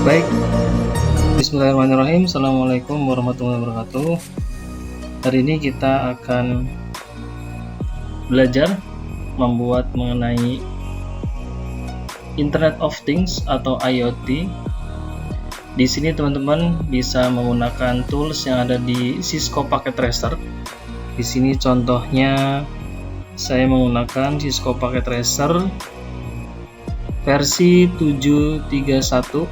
Baik, bismillahirrahmanirrahim. Assalamualaikum warahmatullahi wabarakatuh. Hari ini kita akan belajar membuat mengenai Internet of Things atau IoT. Di sini teman-teman bisa menggunakan tools yang ada di Cisco Packet Tracer. Di sini contohnya saya menggunakan Cisco Packet Tracer versi 731.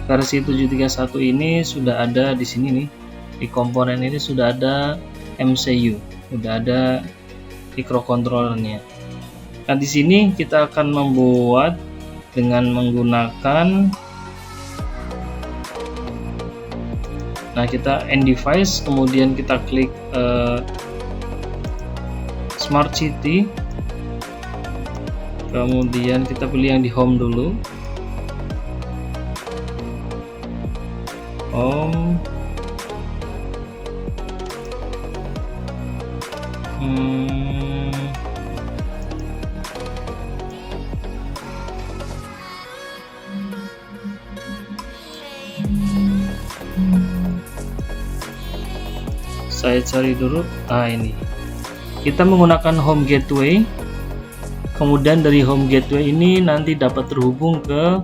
Versi 731 ini sudah ada di sini nih. Di komponen ini sudah ada MCU, sudah ada microcontrollernya. Nah, di sini kita akan membuat dengan menggunakan kita end device, kemudian kita klik Smart City, kemudian kita pilih yang di home dulu. Saya cari dulu. Ini kita menggunakan home gateway, kemudian dari home gateway ini nanti dapat terhubung ke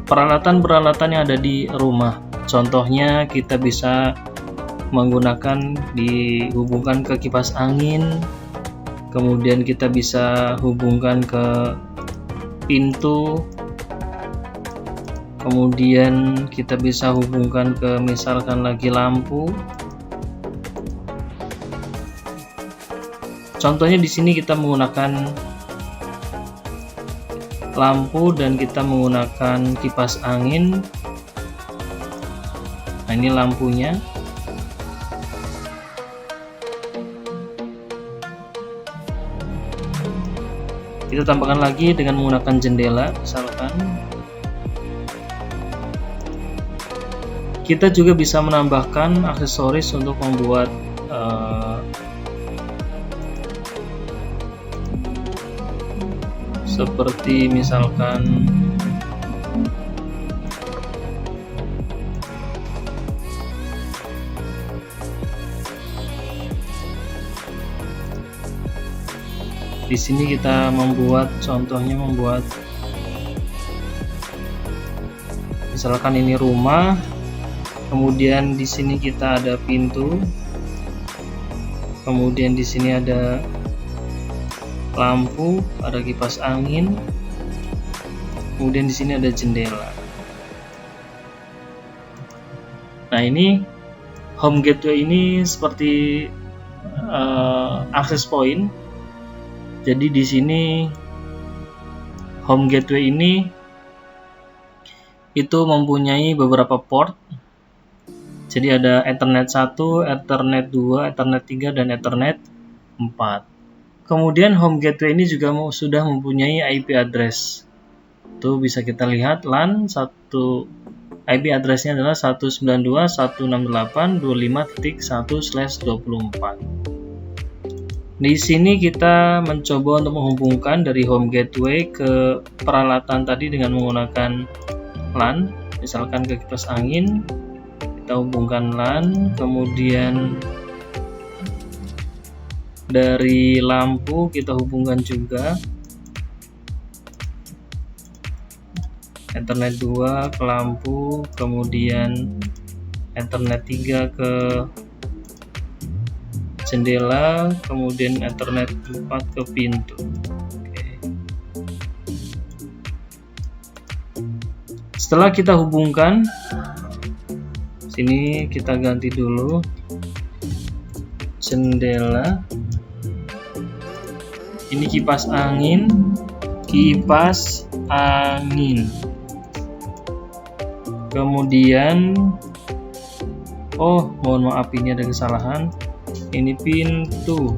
peralatan-peralatan yang ada di rumah. Contohnya kita bisa menggunakan dihubungkan ke kipas angin, kemudian kita bisa hubungkan ke pintu, kemudian kita bisa hubungkan ke misalkan lagi lampu. Contohnya di sini kita menggunakan lampu dan kita menggunakan kipas angin. Nah, ini lampunya. Kita tambahkan lagi dengan menggunakan jendela misalkan. Kita juga bisa menambahkan aksesoris untuk membuat seperti misalkan di sini kita membuat, contohnya membuat misalkan ini rumah, kemudian di sini kita ada pintu, kemudian di sini ada lampu, ada kipas angin, kemudian di sini ada jendela. Nah, ini home gateway ini seperti access point. Jadi di sini home gateway ini itu mempunyai beberapa port. Jadi ada Ethernet 1, Ethernet 2, Ethernet 3 dan Ethernet 4. Kemudian home gateway ini juga sudah mempunyai IP address. Itu bisa kita lihat LAN 1, IP addressnya adalah 192.168.25.1/24. Di sini kita mencoba untuk menghubungkan dari home gateway ke peralatan tadi dengan menggunakan LAN, misalkan ke kipas angin, kita hubungkan LAN, kemudian dari lampu kita hubungkan juga Ethernet 2 ke lampu, kemudian Ethernet 3 ke jendela, kemudian Ethernet 4 ke pintu. Setelah kita hubungkan, sini kita ganti dulu jendela. Ini kipas angin, kemudian mohon maaf, ini ada kesalahan, ini pintu,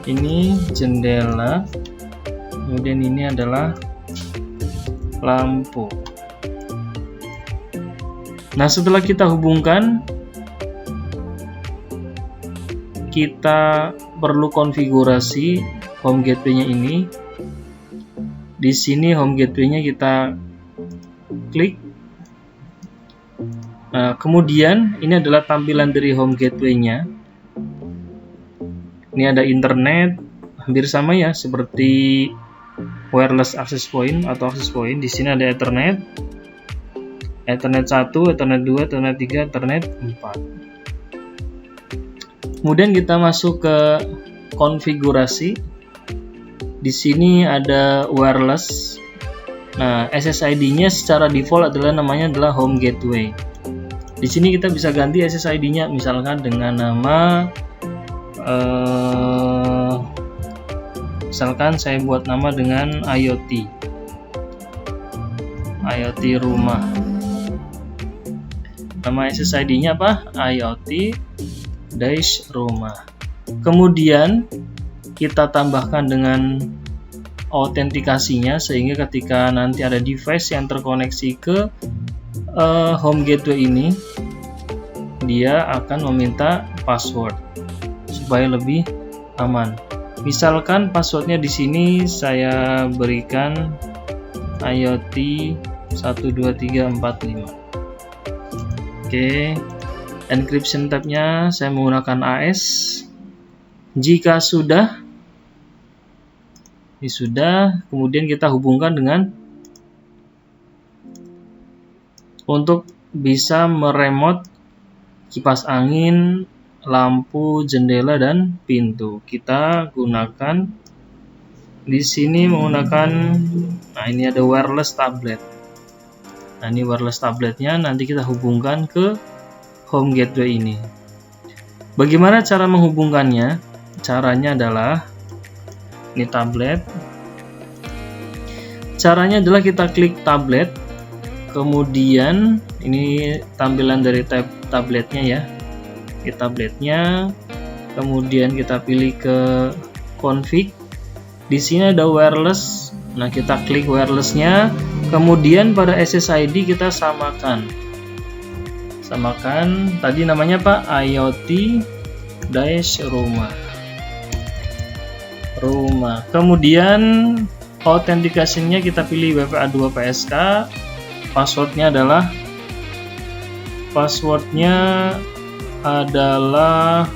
ini jendela, kemudian ini adalah lampu. Nah, setelah kita hubungkan, kita perlu konfigurasi home gateway-nya ini. Di sini home gateway-nya kita klik. Nah, kemudian ini adalah tampilan dari home gateway-nya. Ini ada internet, hampir sama ya seperti wireless access point atau access point. Di sini ada Ethernet, Ethernet 1, Ethernet 2, Ethernet 3, Ethernet 4. Kemudian kita masuk ke konfigurasi. Di sini ada wireless. Nah, SSID-nya secara default namanya adalah home gateway. Di sini kita bisa ganti SSID-nya, misalkan dengan nama, misalkan saya buat nama dengan IoT rumah. Nama SSID-nya apa? IoT rumah. Kemudian kita tambahkan dengan autentikasinya, sehingga ketika nanti ada device yang terkoneksi ke home gateway ini, dia akan meminta password supaya lebih aman. Misalkan passwordnya di sini saya berikan IoT 12345. Oke. Encryption tab-nya saya menggunakan AS. Jika sudah, ini sudah, kemudian kita hubungkan dengan untuk bisa meremote kipas angin, lampu, jendela, dan pintu. Kita gunakan di sini menggunakan, nah ini ada wireless tablet. Nah ini wireless tabletnya, nanti kita hubungkan ke home gateway ini. Bagaimana cara menghubungkannya? Caranya adalah ini tablet. Caranya adalah kita klik tablet, kemudian ini tampilan dari tabletnya ya. Di tabletnya, kemudian kita pilih ke config. Di sini ada wireless. Nah, kita klik wirelessnya, kemudian pada SSID kita samakan. Tadi namanya apa? IoT rumah. Kemudian authentication-nya kita pilih WPA2 PSK. Passwordnya adalah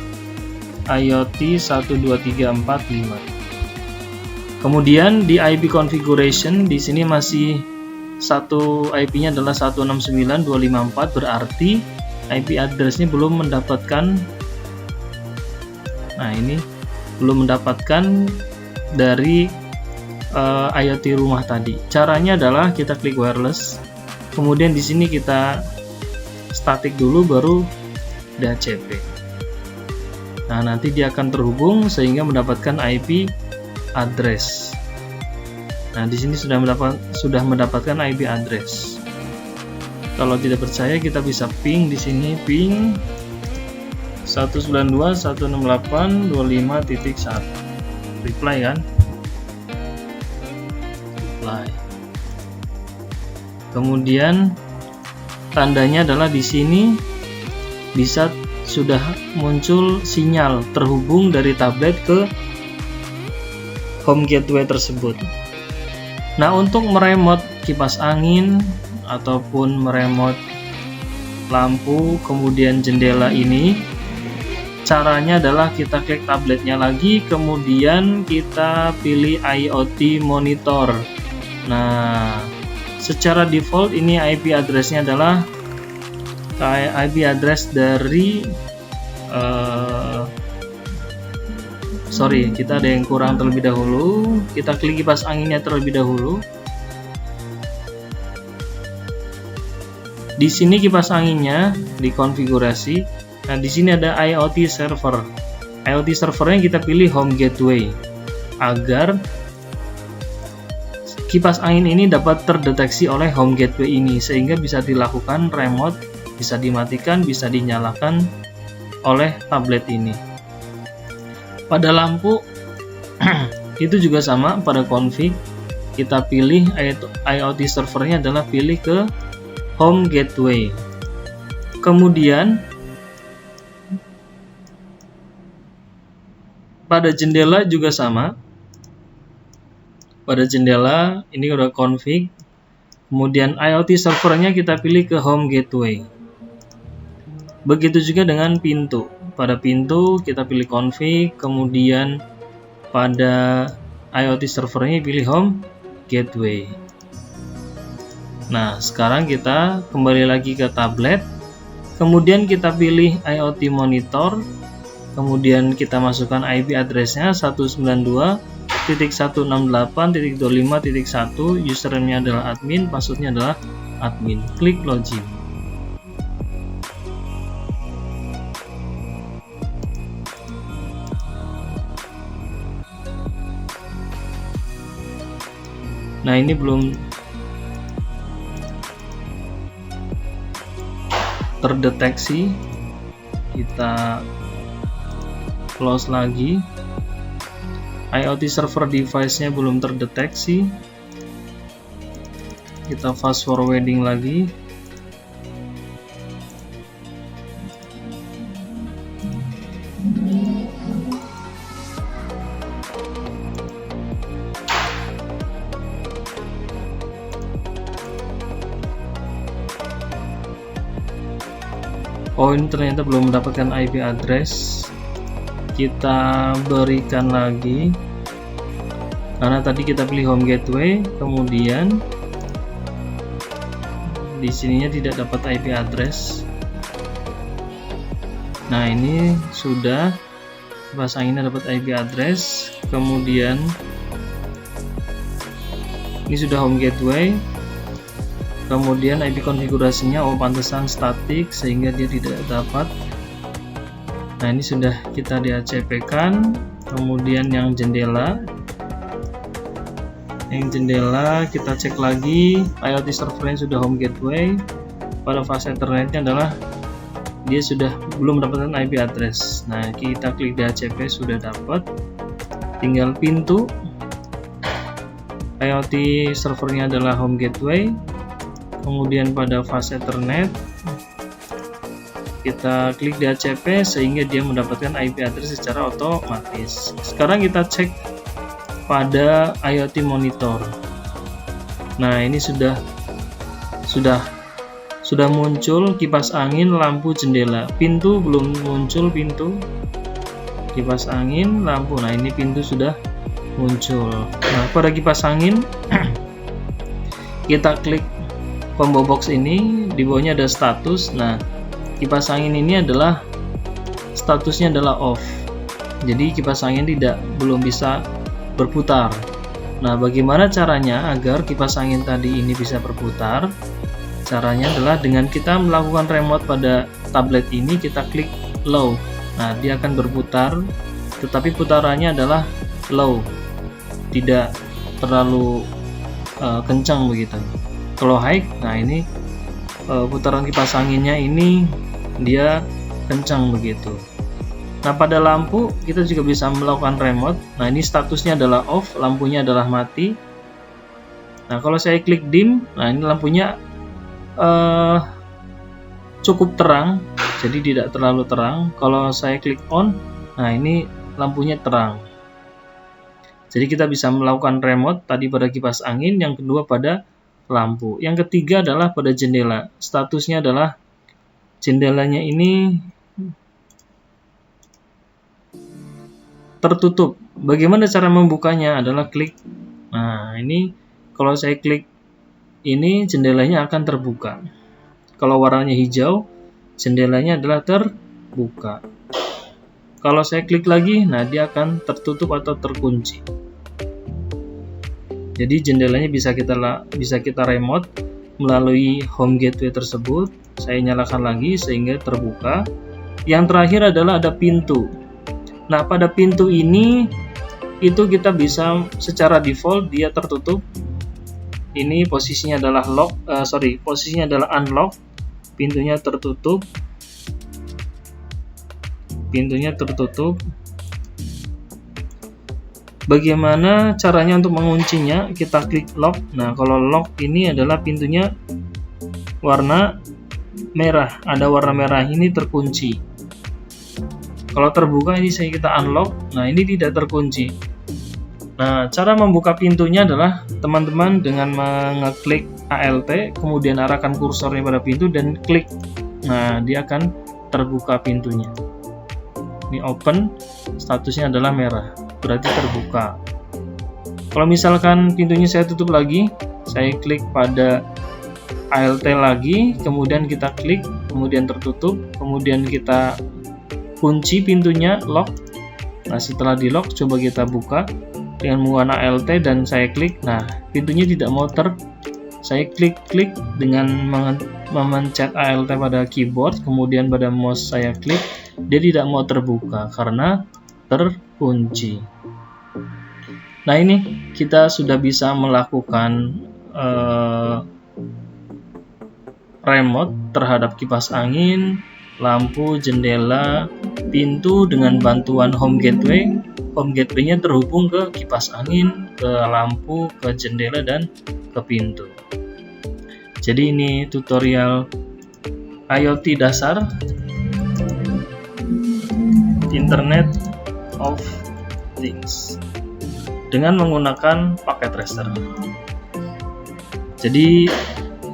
IoT 12345. Kemudian di IP configuration di sini masih satu IP-nya adalah 169.254, berarti IP address-nya belum mendapatkan. Nah, ini belum mendapatkan dari IoT rumah tadi. Caranya adalah kita klik wireless, kemudian di sini kita static dulu, baru DHCP. Nah, nanti dia akan terhubung sehingga mendapatkan IP address. Nah, di sini sudah mendapatkan IP address. Kalau tidak percaya, kita bisa ping di sini, ping 192.168.25.1. Reply kan? Reply. Kemudian tandanya adalah di sini bisa sudah muncul sinyal terhubung dari tablet ke home gateway tersebut. Nah, untuk meremote kipas angin ataupun meremote lampu kemudian jendela ini, caranya adalah kita klik tabletnya lagi, kemudian kita pilih IoT monitor. Nah, secara default ini IP address-nya adalah IP address dari kita ada yang kurang terlebih dahulu. Kita klik kipas anginnya terlebih dahulu. Di sini kipas anginnya dikonfigurasi. Nah, di sini ada IoT server. IoT servernya kita pilih home gateway agar kipas angin ini dapat terdeteksi oleh home gateway ini, sehingga bisa dilakukan remote, bisa dimatikan, bisa dinyalakan oleh tablet ini. Pada lampu itu juga sama, pada config kita pilih IoT servernya adalah pilih ke home gateway. Kemudian pada jendela juga sama. Pada jendela ini udah config. Kemudian IoT servernya kita pilih ke home gateway. Begitu juga dengan pintu. Pada pintu kita pilih config, kemudian pada IoT servernya pilih home gateway. Nah, sekarang kita kembali lagi ke tablet. Kemudian kita pilih IoT monitor. Kemudian kita masukkan IP address-nya 192.168.25.1, username-nya adalah admin, password-nya adalah admin. Klik login. Nah, ini belum terdeteksi. Kita close lagi. IoT server device-nya belum terdeteksi. Kita fast forwarding lagi. Oh, ini ternyata belum mendapatkan IP address. Kita berikan lagi, karena tadi kita pilih home gateway, kemudian di sininya tidak dapat IP address. Nah, ini sudah kipas anginnya dapat IP address, kemudian ini sudah home gateway, kemudian IP konfigurasinya pantesan statik sehingga dia tidak dapat. Nah, ini sudah kita DHCP-kan. Kemudian yang jendela kita cek lagi, IoT servernya sudah home gateway. Pada fase internetnya adalah dia sudah belum mendapatkan IP address. Nah, kita klik DHCP, sudah dapat. Tinggal pintu. IoT servernya adalah home gateway. Kemudian pada fase Ethernet kita klik DHCP sehingga dia mendapatkan IP address secara otomatis. Sekarang kita cek pada IoT monitor. Nah, ini sudah muncul kipas angin, lampu, jendela. Pintu belum muncul, pintu, kipas angin, lampu. Nah, ini pintu sudah muncul. Nah, pada kipas angin kita klik combo box ini, di bawahnya ada status. Nah, kipas angin ini adalah statusnya adalah off. Jadi kipas angin belum bisa berputar. Nah, bagaimana caranya agar kipas angin tadi ini bisa berputar? Caranya adalah dengan kita melakukan remote pada tablet ini, kita klik low. Nah, dia akan berputar, tetapi putarannya adalah low, tidak terlalu kencang begitu. Kalau high, nah ini putaran kipas anginnya ini dia kencang begitu. Nah, pada lampu kita juga bisa melakukan remote. Nah, ini statusnya adalah off, lampunya adalah mati. Nah, kalau saya klik dim, nah ini lampunya cukup terang, jadi tidak terlalu terang. Kalau saya klik on, nah ini lampunya terang. Jadi kita bisa melakukan remote tadi pada kipas angin, yang kedua pada lampu. Yang ketiga adalah pada jendela. Statusnya adalah jendelanya ini tertutup. Bagaimana cara membukanya? Adalah klik. Nah, ini kalau saya klik ini, jendelanya akan terbuka. Kalau warnanya hijau, jendelanya adalah terbuka. Kalau saya klik lagi, nah dia akan tertutup atau terkunci. Jadi jendelanya bisa kita remote melalui home gateway tersebut. Saya nyalakan lagi sehingga terbuka. Yang terakhir adalah ada pintu. Nah, pada pintu ini itu kita bisa secara default dia tertutup. Ini posisinya adalah posisinya adalah unlock. Pintunya tertutup. Bagaimana caranya untuk menguncinya? Kita klik lock. Nah, kalau lock ini adalah pintunya warna merah. Ada warna merah ini terkunci. Kalau terbuka ini kita unlock. Nah, ini tidak terkunci. Nah, cara membuka pintunya adalah teman-teman dengan mengeklik ALT, kemudian arahkan kursornya pada pintu dan klik. Nah, dia akan terbuka pintunya. Ini open, statusnya adalah merah, berarti terbuka. Kalau misalkan pintunya saya tutup lagi, saya klik pada ALT lagi, kemudian kita klik, kemudian tertutup, kemudian kita kunci pintunya, lock. Nah, setelah di lock, coba kita buka dengan menggunakan ALT dan saya klik. Nah, pintunya tidak mau saya klik dengan memencet ALT pada keyboard, kemudian pada mouse saya klik, dia tidak mau terbuka karena terkunci. Nah, ini kita sudah bisa melakukan remote terhadap kipas angin, lampu, jendela, pintu dengan bantuan home gateway. Home gateway-nya terhubung ke kipas angin, ke lampu, ke jendela, dan ke pintu. Jadi ini tutorial IoT dasar Internet of Things dengan menggunakan paket raster. Jadi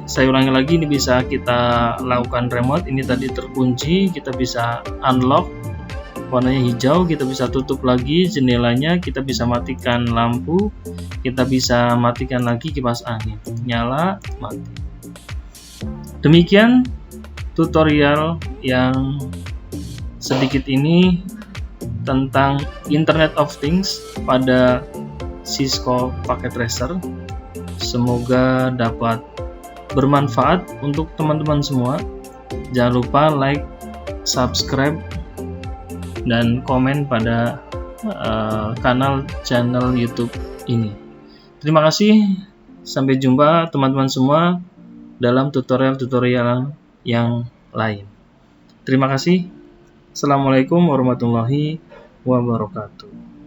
saya ulangi lagi, ini bisa kita lakukan remote. Ini tadi terkunci, kita bisa unlock, warnanya hijau, kita bisa tutup lagi jendelanya, kita bisa matikan lampu, kita bisa matikan lagi kipas angin, nyala, mati. Demikian tutorial yang sedikit ini tentang Internet of Things pada Cisco Packet Tracer. Semoga dapat bermanfaat untuk teman-teman semua. Jangan lupa like, subscribe, dan komen pada channel YouTube ini. Terima kasih, sampai jumpa teman-teman semua dalam tutorial-tutorial yang lain. Terima kasih. Assalamualaikum warahmatullahi wabarakatuh.